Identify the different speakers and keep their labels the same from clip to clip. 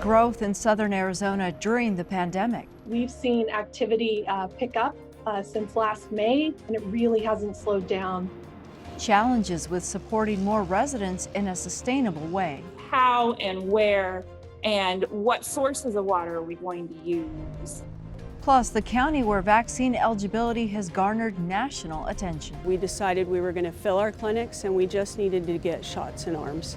Speaker 1: growth in southern Arizona during the pandemic.
Speaker 2: We've seen activity pick up since last May, and it really hasn't slowed down.
Speaker 1: Challenges with supporting more residents in a sustainable way.
Speaker 3: How and where and what sources of water are we going to use?
Speaker 1: Plus, the county where vaccine eligibility has garnered national attention.
Speaker 4: We decided we were going to fill our clinics and we just needed to get shots in arms.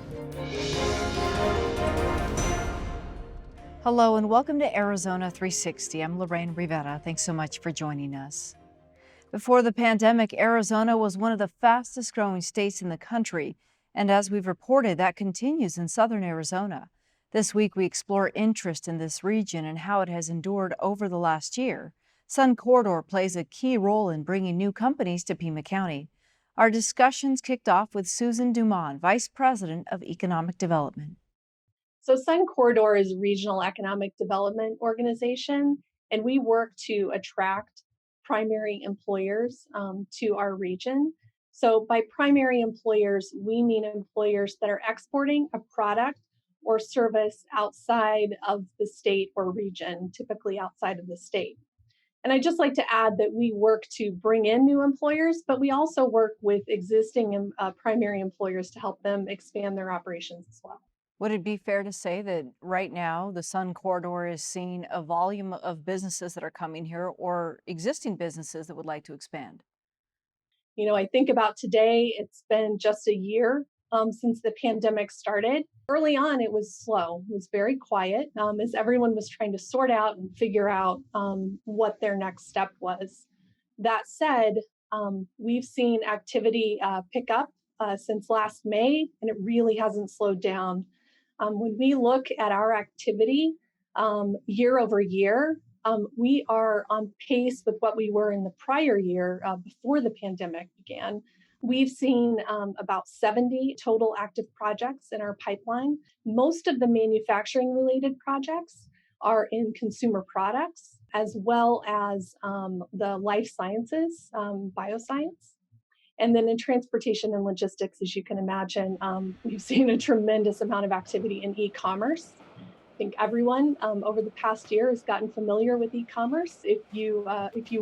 Speaker 1: Hello and welcome to Arizona 360. I'm Lorraine Rivera. Thanks so much for joining us. Before the pandemic, Arizona was one of the fastest growing states in the country. And as we've reported, that continues in southern Arizona. This week, we explore interest in this region and how it has endured over the last year. Sun Corridor plays a key role in bringing new companies to Pima County. Our discussions kicked off with Susan Dumont, Vice President of Economic Development.
Speaker 2: So Sun Corridor is a regional economic development organization, and we work to attract primary employers to our region. So by primary employers, we mean employers that are exporting a product or service outside of the state or region, typically outside of the state. And I'd just like to add that we work to bring in new employers, but we also work with existing primary employers to help them expand their operations as well.
Speaker 1: Would it be fair to say that right now the Sun Corridor is seeing a volume of businesses that are coming here or existing businesses that would like to expand?
Speaker 2: I think about today, it's been just a year since the pandemic started. Early on, it was slow, it was very quiet as everyone was trying to sort out and figure out what their next step was. That said, we've seen activity pick up since last May, and it really hasn't slowed down. When we look at our activity year over year, we are on pace with what we were in the prior year before the pandemic began. We've seen about 70 total active projects in our pipeline. Most of the manufacturing related projects are in consumer products, as well as the life sciences, bioscience. And then in transportation and logistics, as you can imagine, we've seen a tremendous amount of activity in e-commerce. I think everyone over the past year has gotten familiar with e-commerce. If you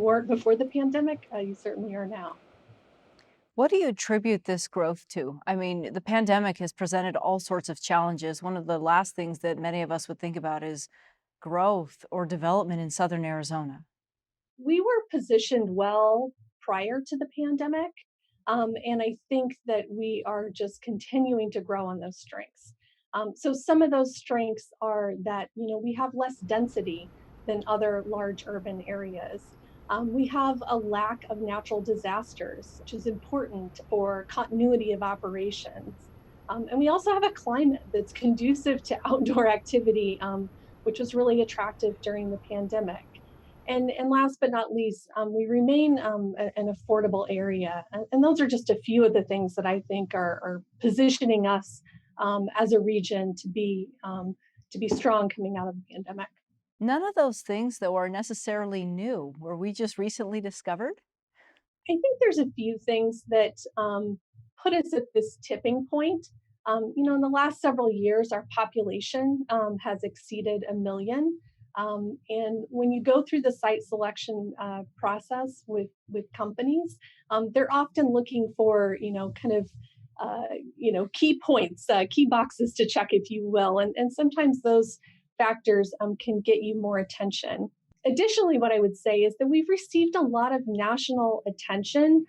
Speaker 2: weren't before the pandemic, you certainly are now.
Speaker 1: What do you attribute this growth to? I mean, the pandemic has presented all sorts of challenges. One of the last things that many of us would think about is growth or development in southern Arizona.
Speaker 2: We were positioned well prior to the pandemic, and I think that we are just continuing to grow on those strengths. So some of those strengths are that we have less density than other large urban areas. We have a lack of natural disasters, which is important for continuity of operations. And we also have a climate that's conducive to outdoor activity, which was really attractive during the pandemic. And last but not least, we remain an affordable area. And those are just a few of the things that I think are positioning us as a region to be strong coming out of the pandemic.
Speaker 1: None of those things, though, are necessarily new. Were we just recently discovered?
Speaker 2: I think there's a few things that put us at this tipping point. In the last several years, our population has exceeded 1 million. And when you go through the site selection process with companies, they're often looking for, key points, key boxes to check, if you will. And sometimes those factors can get you more attention. Additionally, what I would say is that we've received a lot of national attention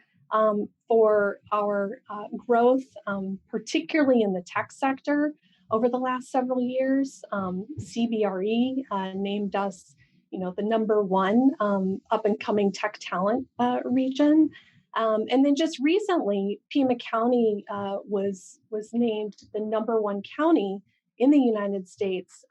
Speaker 2: for our growth, particularly in the tech sector over the last several years. CBRE named us, the number one up and coming tech talent region. And then just recently, Pima County was named the number one county in the United States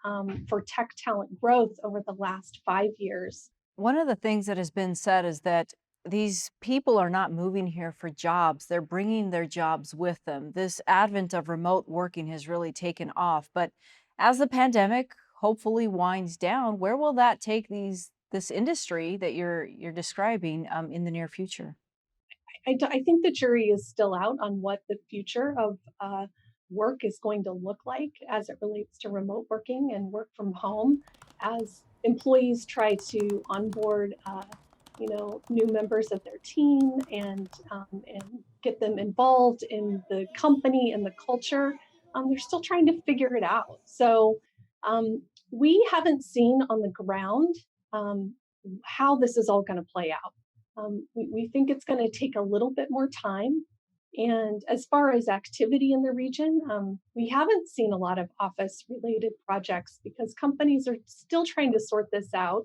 Speaker 2: for tech talent growth over the last 5 years.
Speaker 1: One of the things that has been said is that these people are not moving here for jobs. They're bringing their jobs with them. This advent of remote working has really taken off. But as the pandemic hopefully winds down, where will that take this industry that you're describing in the near future?
Speaker 2: I think the jury is still out on what the future of work is going to look like as it relates to remote working and work from home as employees try to onboard new members of their team and get them involved in the company and the culture. They're still trying to figure it out. So we haven't seen on the ground um, how this is all going to play out. We think it's going to take a little bit more time. And as far as activity in the region, we haven't seen a lot of office related projects because companies are still trying to sort this out.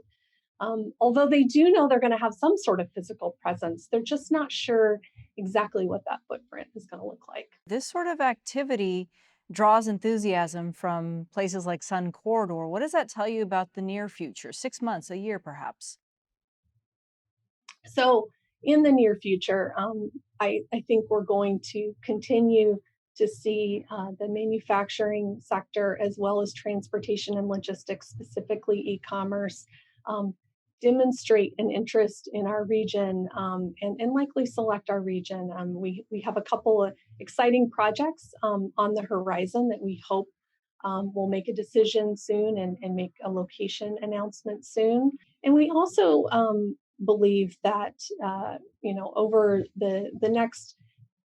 Speaker 2: Although they do know they're going to have some sort of physical presence, they're just not sure exactly what that footprint is going to look like.
Speaker 1: This sort of activity draws enthusiasm from places like Sun Corridor. What does that tell you about the near future, 6 months, a year perhaps?
Speaker 2: So in the near future, I think we're going to continue to see the manufacturing sector as well as transportation and logistics, specifically e-commerce, um, demonstrate an interest in our region and likely select our region. We have a couple of exciting projects on the horizon that we hope will make a decision soon and make a location announcement soon. And we also believe that over the next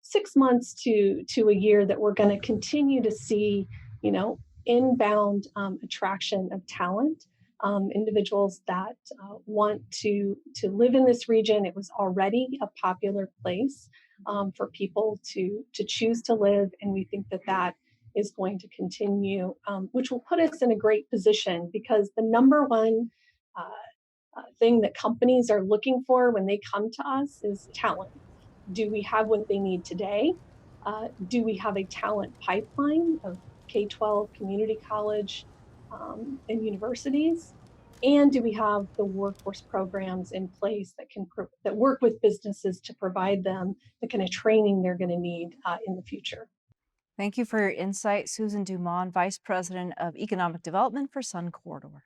Speaker 2: 6 months to a year that we're going to continue to see inbound attraction of talent, individuals that want to live in this region. It was already a popular place for people to choose to live, and we think that that is going to continue, which will put us in a great position because the number one thing that companies are looking for when they come to us is talent. Do we have what they need today? Do we have a talent pipeline of K-12 community college and universities? And do we have the workforce programs in place that work with businesses to provide them the kind of training they're going to need in the future?
Speaker 1: Thank you for your insight, Susan Dumont, Vice President of Economic Development for Sun Corridor.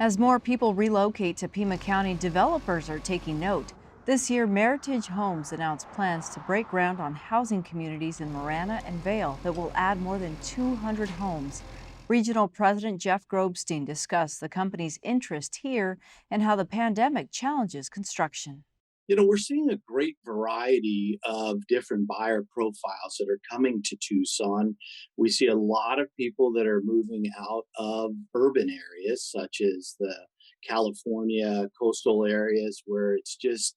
Speaker 1: As more people relocate to Pima County, developers are taking note. This year, Meritage Homes announced plans to break ground on housing communities in Marana and Vail that will add more than 200 homes. Regional President Jeff Grobstein discussed the company's interest here and how the pandemic challenges construction.
Speaker 5: We're seeing a great variety of different buyer profiles that are coming to Tucson. We see a lot of people that are moving out of urban areas, such as the California coastal areas, where it's just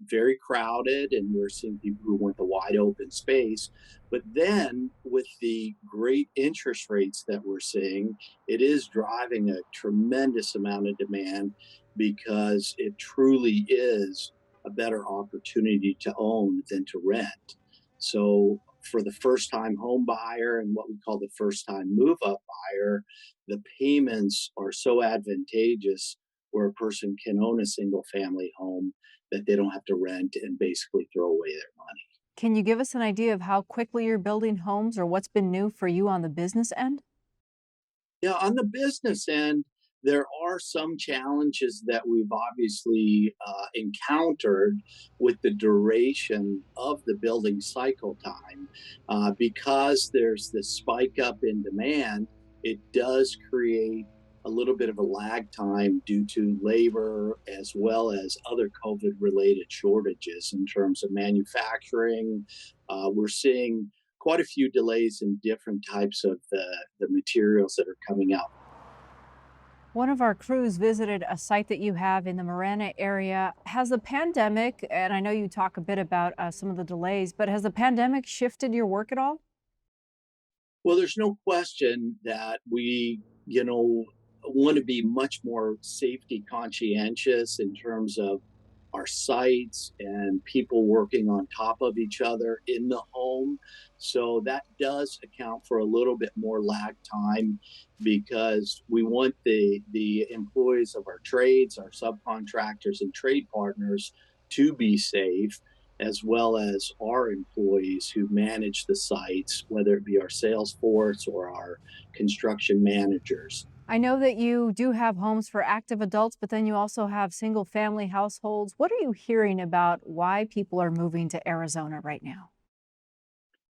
Speaker 5: very crowded, and we're seeing people who want the wide open space. But then, with the great interest rates that we're seeing, it is driving a tremendous amount of demand because it truly is a better opportunity to own than to rent. So, for the first time home buyer and what we call the first time move up buyer, the payments are so advantageous where a person can own a single family home that they don't have to rent and basically throw away their money.
Speaker 1: Can you give us an idea of how quickly you're building homes or what's been new for you on the business end?
Speaker 5: Yeah, on the business end, there are some challenges that we've obviously encountered with the duration of the building cycle time. Because there's this spike up in demand, it does create a little bit of a lag time due to labor as well as other COVID related shortages in terms of manufacturing. We're seeing quite a few delays in different types of the materials that are coming out.
Speaker 1: One of our crews visited a site that you have in the Marana area. Has the pandemic, and I know you talk a bit about some of the delays, but has the pandemic shifted your work at all?
Speaker 5: Well, there's no question that we, want to be much more safety conscientious in terms of our sites and people working on top of each other in the home. So that does account for a little bit more lag time because we want the employees of our trades, our subcontractors and trade partners to be safe, as well as our employees who manage the sites, whether it be our sales force or our construction managers.
Speaker 1: I know that you do have homes for active adults, but then you also have single family households. What are you hearing about why people are moving to Arizona right now?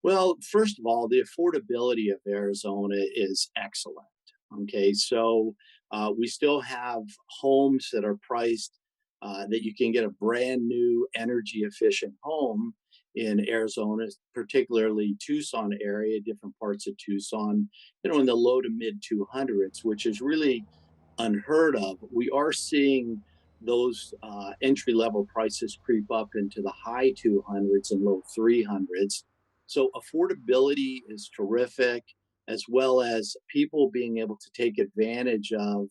Speaker 5: Well, first of all, the affordability of Arizona is excellent. Okay, so we still have homes that are priced that you can get a brand new energy efficient home in Arizona, particularly Tucson area, different parts of Tucson, in the low to mid 200s, which is really unheard of. We are seeing those entry level prices creep up into the high 200s and low 300s. So affordability is terrific, as well as people being able to take advantage of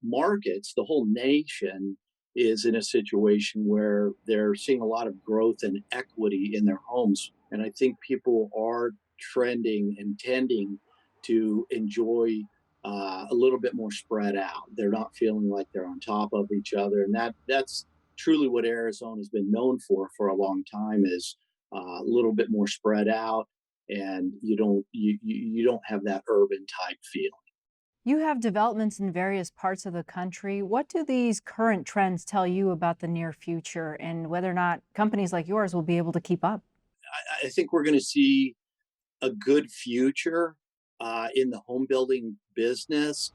Speaker 5: markets. The whole nation is in a situation where they're seeing a lot of growth and equity in their homes. And I think people are trending and tending to enjoy a little bit more spread out. They're not feeling like they're on top of each other, and that's truly what Arizona's been known for a long time is a little bit more spread out, and you don't have that urban type feel.
Speaker 1: You have developments in various parts of the country. What do these current trends tell you about the near future and whether or not companies like yours will be able to keep up?
Speaker 5: I think we're going to see a good future in the home building business.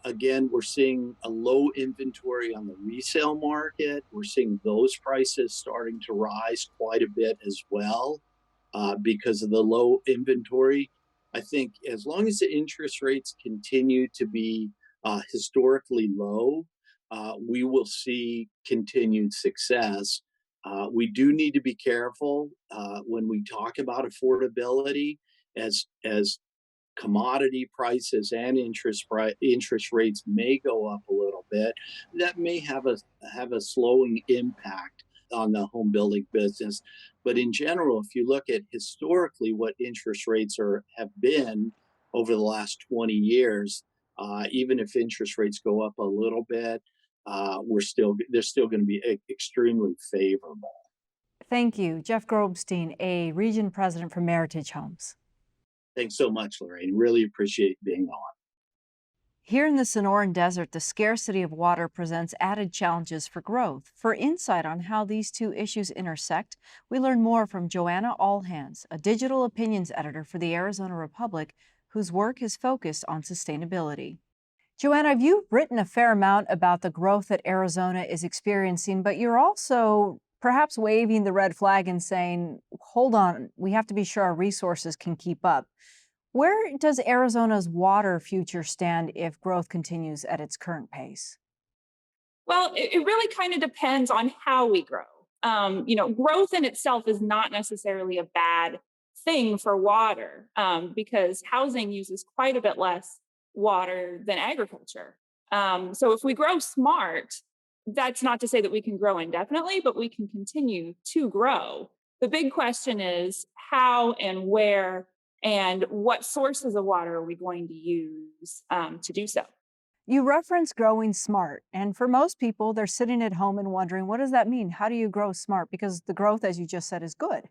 Speaker 5: Again, we're seeing a low inventory on the resale market. We're seeing those prices starting to rise quite a bit as well because of the low inventory. I think as long as the interest rates continue to be historically low, we will see continued success. We do need to be careful when we talk about affordability, as commodity prices and interest rates may go up a little bit. That may have a slowing impact on the home building business. But in general, if you look at historically what interest rates have been over the last 20 years, even if interest rates go up a little bit, they're still going to be extremely favorable.
Speaker 1: Thank you. Jeff Grobstein, a region president for Meritage Homes.
Speaker 5: Thanks so much, Lorraine. Really appreciate being on.
Speaker 1: Here in the Sonoran Desert, the scarcity of water presents added challenges for growth. For insight on how these two issues intersect, we learn more from Joanna Allhands, a digital opinions editor for the Arizona Republic, whose work is focused on sustainability. Joanna, you've written a fair amount about the growth that Arizona is experiencing, but you're also perhaps waving the red flag and saying, hold on, we have to be sure our resources can keep up. Where does Arizona's water future stand if growth continues at its current pace?
Speaker 3: Well, it really kind of depends on how we grow. Growth in itself is not necessarily a bad thing for water because housing uses quite a bit less water than agriculture. So if we grow smart, that's not to say that we can grow indefinitely, but we can continue to grow. The big question is how and where and what sources of water are we going to use to do so?
Speaker 1: You reference growing smart, and for most people, they're sitting at home and wondering, what does that mean? How do you grow smart? Because the growth, as you just said, is good.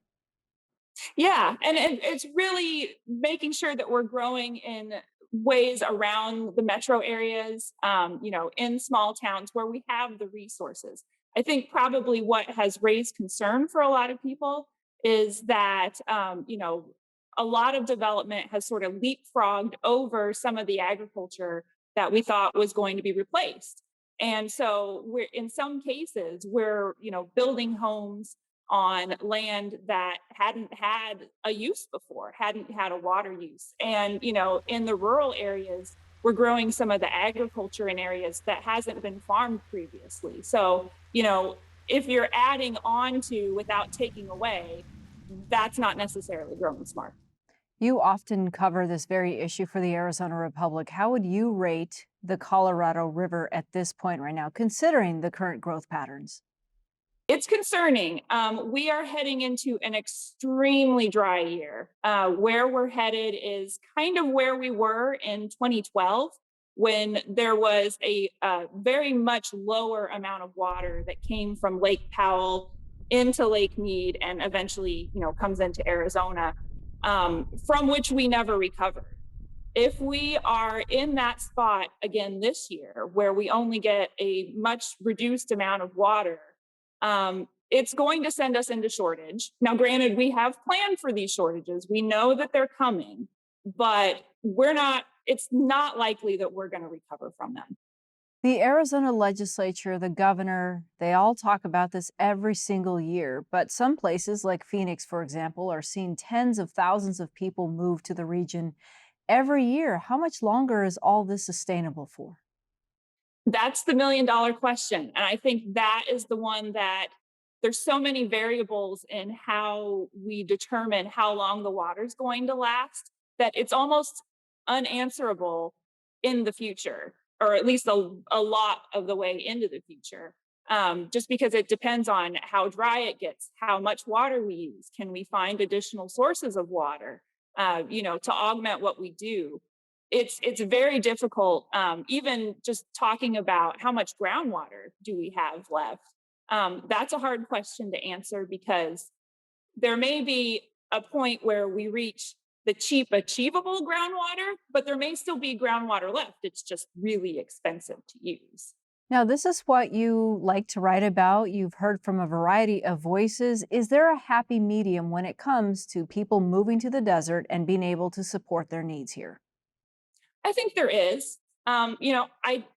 Speaker 3: Yeah, and it's really making sure that we're growing in ways around the metro areas, in small towns where we have the resources. I think probably what has raised concern for a lot of people is that, a lot of development has sort of leapfrogged over some of the agriculture that we thought was going to be replaced. And so we're in some cases we're, building homes on land that hadn't had a use before, hadn't had a water use. And, in the rural areas, we're growing some of the agriculture in areas that hasn't been farmed previously. So, if you're adding on to without taking away, that's not necessarily growing smart.
Speaker 1: You often cover this very issue for the Arizona Republic. How would you rate the Colorado River at this point right now, considering the current growth patterns?
Speaker 3: It's concerning. We are heading into an extremely dry year. Where we're headed is kind of where we were in 2012 when there was a very much lower amount of water that came from Lake Powell into Lake Mead and eventually, comes into Arizona, from which we never recovered. If we are in that spot again this year, where we only get a much reduced amount of water, it's going to send us into shortage. Now, granted, we have planned for these shortages. We know that they're coming, but it's not likely that we're going to recover from them.
Speaker 1: The Arizona legislature, the governor, they all talk about this every single year. But some places, like Phoenix, for example, are seeing tens of thousands of people move to the region every year. How much longer is all this sustainable for?
Speaker 3: That's the million-dollar question. And I think that is the one that there's so many variables in how we determine how long the water's going to last that it's almost unanswerable in the future, or at least a lot of the way into the future, just because it depends on how dry it gets, how much water we use. Can we find additional sources of water, to augment what we do? It's very difficult, even just talking about how much groundwater do we have left. That's a hard question to answer because there may be a point where we reach the cheap, achievable groundwater, but there may still be groundwater left. It's just really expensive to use.
Speaker 1: Now, this is what you like to write about. You've heard from a variety of voices. Is there a happy medium when it comes to people moving to the desert and being able to support their needs here?
Speaker 3: I think there is. I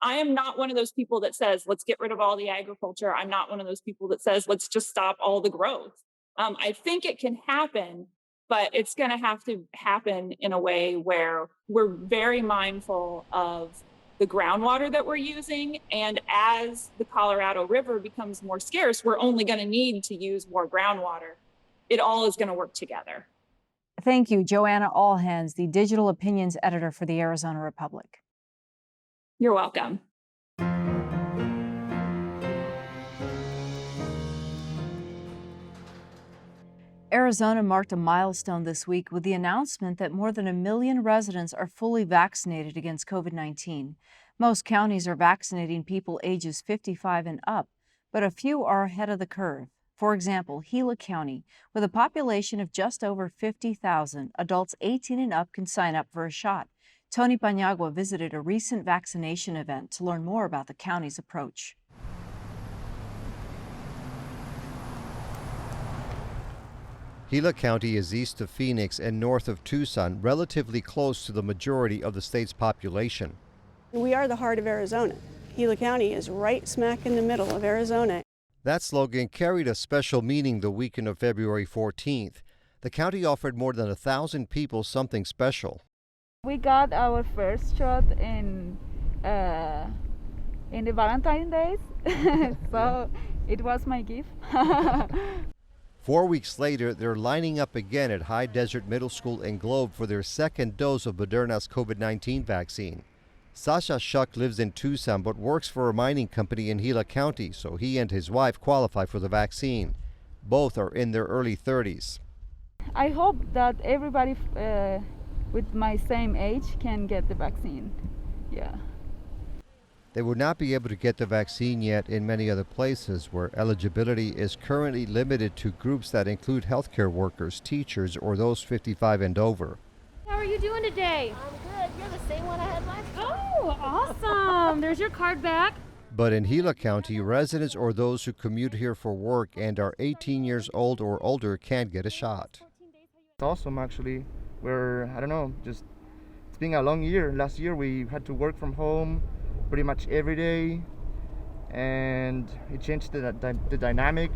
Speaker 3: am not one of those people that says, let's get rid of all the agriculture. I'm not one of those people that says, let's just stop all the growth. I think it can happen, but it's going to have to happen in a way where we're very mindful of the groundwater that we're using. And as the Colorado River becomes more scarce, we're only going to need to use more groundwater. It all is going to work together.
Speaker 1: Thank you, Joanna Allhands, the digital opinions editor for the Arizona Republic.
Speaker 3: You're welcome.
Speaker 1: Arizona marked a milestone this week with the announcement that more than 1 million residents are fully vaccinated against COVID-19. Most counties are vaccinating people ages 55 and up, but a few are ahead of the curve. For example, Gila County, with a population of just over 50,000, adults 18 and up can sign up for a shot. Tony Paniagua visited a recent vaccination event to learn more about the county's approach.
Speaker 6: Gila County is east of Phoenix and north of Tucson, relatively close to the majority of the state's population.
Speaker 4: We are the heart of Arizona. Gila County is right smack in the middle of Arizona.
Speaker 6: That slogan carried a special meaning the weekend of February 14th. The county offered more than 1,000 people something special.
Speaker 7: We got our first shot in the Valentine's Days, so it was my gift.
Speaker 6: 4 weeks later, they're lining up again at High Desert Middle School in Globe for their second dose of Moderna's COVID-19 vaccine. Sasha Shuck lives in Tucson but works for a mining company in Gila County, so he and his wife qualify for the vaccine. Both are in their early 30s.
Speaker 7: I hope that everybody with my same age can get the vaccine. Yeah.
Speaker 6: They would not be able to get the vaccine yet in many other places where eligibility is currently limited to groups that include healthcare workers, teachers, or those 55 and over.
Speaker 8: How are you doing today?
Speaker 9: I'm good. You're the same one I had last time.
Speaker 8: Oh, awesome. There's your card back.
Speaker 6: But in Gila County, residents or those who commute here for work and are 18 years old or older can get a shot.
Speaker 10: It's awesome, actually. It's been a long year. Last year we had to work from home pretty much every day, and it changed the dynamic,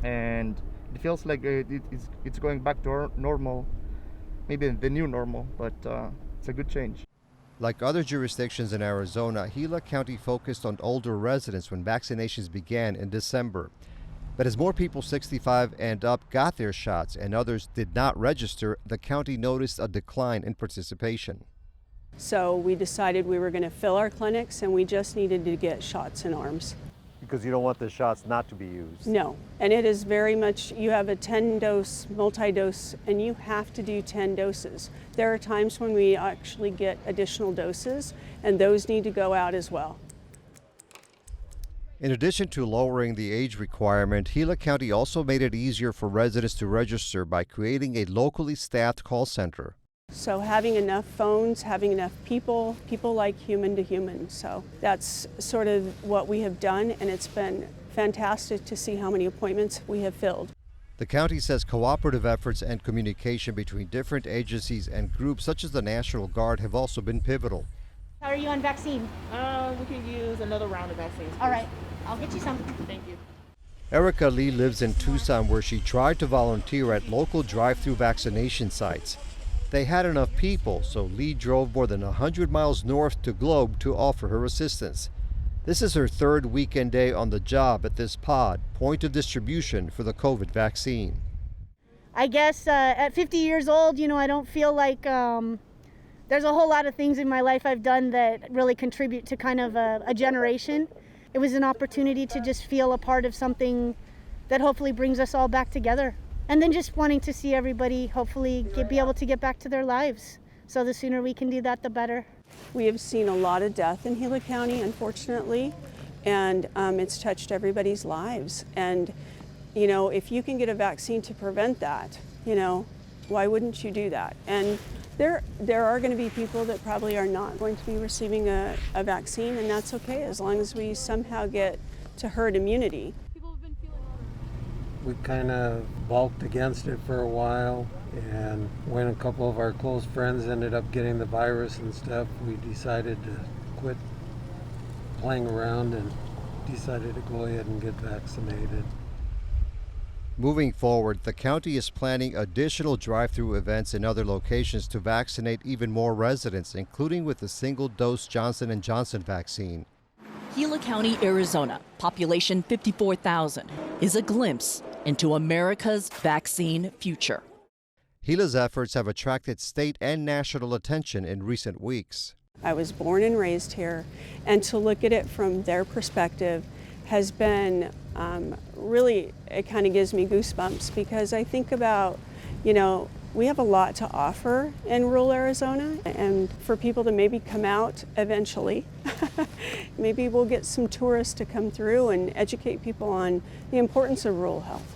Speaker 10: and it feels like it's going back to normal, maybe the new normal, but it's a good change.
Speaker 6: Like other jurisdictions in Arizona, Gila County focused on older residents when vaccinations began in December. But as more people 65 and up got their shots and others did not register, the county noticed a decline in participation.
Speaker 4: So we decided we were going to fill our clinics and we just needed to get shots in arms.
Speaker 11: Because you don't want the shots not to be used.
Speaker 4: No, and it is very much, you have a 10-dose, multi-dose, and you have to do 10 doses. There are times when we actually get additional doses, and those need to go out as well.
Speaker 6: In addition to lowering the age requirement, Gila County also made it easier for residents to register by creating a locally staffed call center.
Speaker 4: So having enough phones, having enough people like human to human. So that's sort of what we have done, and it's been fantastic to see how many appointments we have filled.
Speaker 6: The county says cooperative efforts and communication between different agencies and groups such as the National Guard have also been pivotal.
Speaker 9: How are you on vaccine?
Speaker 12: We could use another round of vaccines.
Speaker 9: All right, I'll get you some.
Speaker 12: Thank you.
Speaker 6: Erica Lee lives in Tucson, where she tried to volunteer at local drive-through vaccination sites. They had enough people, so Lee drove more than 100 miles north to Globe to offer her assistance. This is her third weekend day on the job at this pod, point of distribution for the COVID vaccine.
Speaker 9: I guess at 50 years old, I don't feel like there's a whole lot of things in my life I've done that really contribute to kind of a generation. It was an opportunity to just feel a part of something that hopefully brings us all back together. And then just wanting to see everybody hopefully be able to get back to their lives. So the sooner we can do that, the better.
Speaker 4: We have seen a lot of death in Gila County, unfortunately, and it's touched everybody's lives. And, if you can get a vaccine to prevent that, why wouldn't you do that? And there are going to be people that probably are not going to be receiving a vaccine, and that's okay as long as we somehow get to herd immunity.
Speaker 13: We kind of balked against it for a while, and when a couple of our close friends ended up getting the virus and stuff, we decided to quit playing around and decided to go ahead and get vaccinated.
Speaker 6: Moving forward, the county is planning additional drive-through events in other locations to vaccinate even more residents, including with the single-dose Johnson & Johnson vaccine.
Speaker 14: Gila County, Arizona, population 54,000, is a glimpse into America's vaccine future.
Speaker 6: Gila's efforts have attracted state and national attention in recent weeks.
Speaker 4: I was born and raised here, and to look at it from their perspective has been really, it kind of gives me goosebumps, because I think about, we have a lot to offer in rural Arizona, and for people to maybe come out eventually, maybe we'll get some tourists to come through and educate people on the importance of rural health.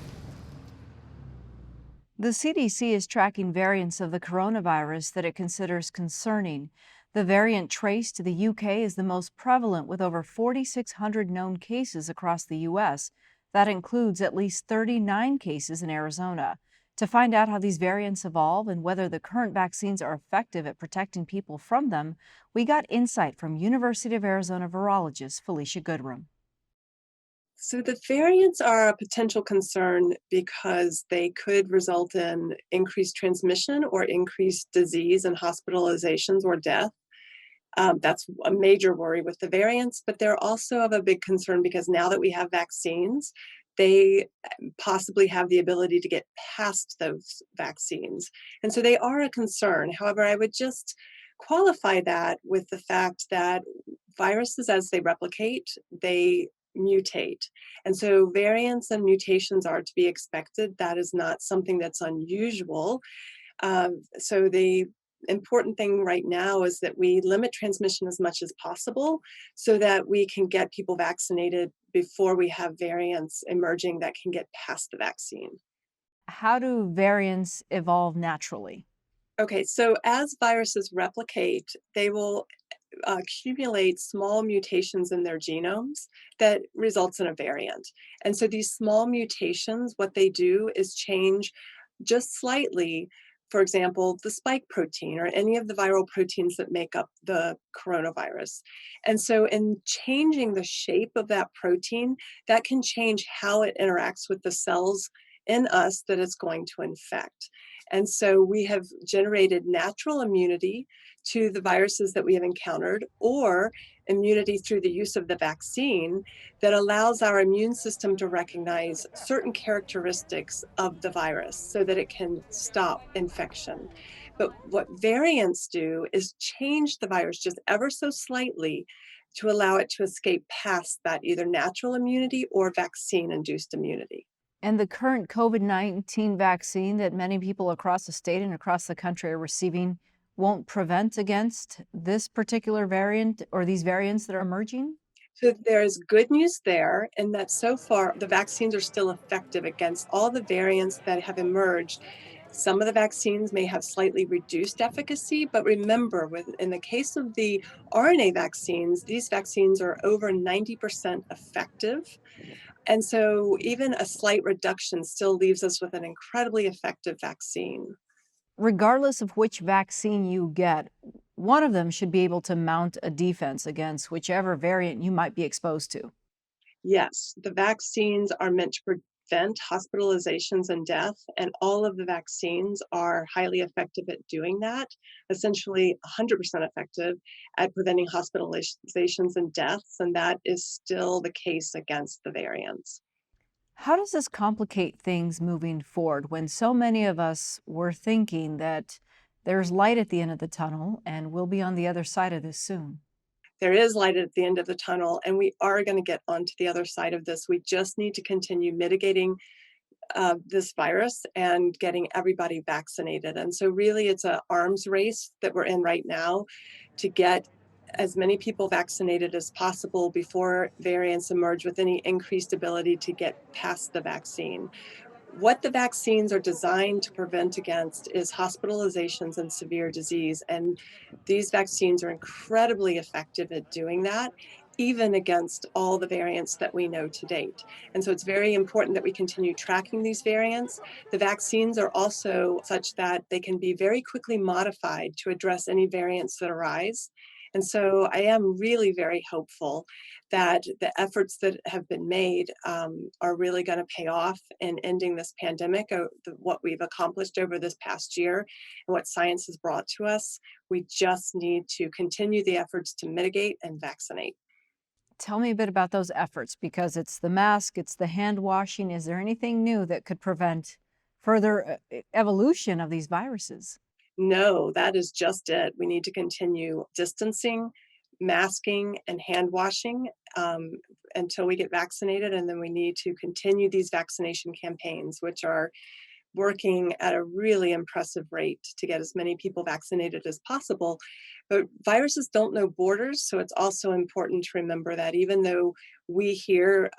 Speaker 1: The CDC is tracking variants of the coronavirus that it considers concerning. The variant traced to the UK is the most prevalent, with over 4,600 known cases across the U.S. That includes at least 39 cases in Arizona. To find out how these variants evolve and whether the current vaccines are effective at protecting people from them, we got insight from University of Arizona virologist Felicia Goodrum.
Speaker 15: So the variants are a potential concern because they could result in increased transmission or increased disease and hospitalizations or death. That's a major worry with the variants, but they're also of a big concern because now that we have vaccines, they possibly have the ability to get past those vaccines. And so they are a concern. However, I would just qualify that with the fact that viruses, as they replicate, they mutate. And so variants and mutations are to be expected. That is not something that's unusual. So the important thing right now is that we limit transmission as much as possible so that we can get people vaccinated before we have variants emerging that can get past the vaccine.
Speaker 1: How do variants evolve naturally?
Speaker 15: Okay, so as viruses replicate, they will accumulate small mutations in their genomes that results in a variant. And so these small mutations, what they do is change just slightly, for example, the spike protein or any of the viral proteins that make up the coronavirus. And so in changing the shape of that protein, that can change how it interacts with the cells in us that it's going to infect. And so we have generated natural immunity to the viruses that we have encountered, or immunity through the use of the vaccine that allows our immune system to recognize certain characteristics of the virus so that it can stop infection. But what variants do is change the virus just ever so slightly to allow it to escape past that either natural immunity or vaccine-induced immunity.
Speaker 1: And the current COVID-19 vaccine that many people across the state and across the country are receiving won't prevent against this particular variant or these variants that are emerging?
Speaker 15: So there's good news there, in that so far the vaccines are still effective against all the variants that have emerged. Some of the vaccines may have slightly reduced efficacy, but remember, in the case of the RNA vaccines, these vaccines are over 90% effective. And so even a slight reduction still leaves us with an incredibly effective vaccine.
Speaker 1: Regardless of which vaccine you get, one of them should be able to mount a defense against whichever variant you might be exposed to.
Speaker 15: Yes, the vaccines are meant to prevent hospitalizations and death, and all of the vaccines are highly effective at doing that, essentially 100% effective at preventing hospitalizations and deaths, and that is still the case against the variants.
Speaker 1: How does this complicate things moving forward when so many of us were thinking that there's light at the end of the tunnel and we'll be on the other side of this soon?
Speaker 15: There is light at the end of the tunnel, and we are going to get onto the other side of this. We just need to continue mitigating this virus and getting everybody vaccinated. And so really it's an arms race that we're in right now to get as many people vaccinated as possible before variants emerge with any increased ability to get past the vaccine. What the vaccines are designed to prevent against is hospitalizations and severe disease. And these vaccines are incredibly effective at doing that, even against all the variants that we know to date. And so it's very important that we continue tracking these variants. The vaccines are also such that they can be very quickly modified to address any variants that arise. And so I am really very hopeful that the efforts that have been made are really going to pay off in ending this pandemic, what we've accomplished over this past year and what science has brought to us. We just need to continue the efforts to mitigate and vaccinate.
Speaker 1: Tell me a bit about those efforts, because it's the mask, it's the hand washing. Is there anything new that could prevent further evolution of these viruses?
Speaker 15: No, that is just it. We need to continue distancing, masking, and hand washing until we get vaccinated. And then we need to continue these vaccination campaigns, which are working at a really impressive rate to get as many people vaccinated as possible. But viruses don't know borders, so it's also important to remember that even though we here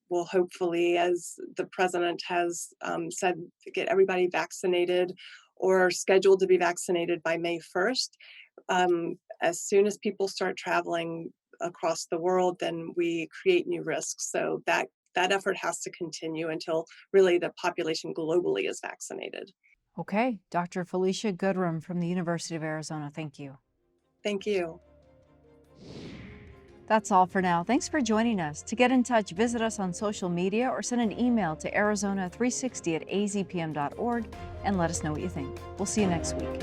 Speaker 15: will hopefully, as the president has said, get everybody vaccinated or scheduled to be vaccinated by May 1st, as soon as people start traveling across the world, then we create new risks. So that effort has to continue until really the population globally is vaccinated.
Speaker 1: Okay, Dr. Felicia Goodrum from the University of Arizona, thank you.
Speaker 15: Thank you.
Speaker 1: That's all for now. Thanks for joining us. To get in touch, visit us on social media or send an email to arizona360@azpm.org and let us know what you think. We'll see you next week.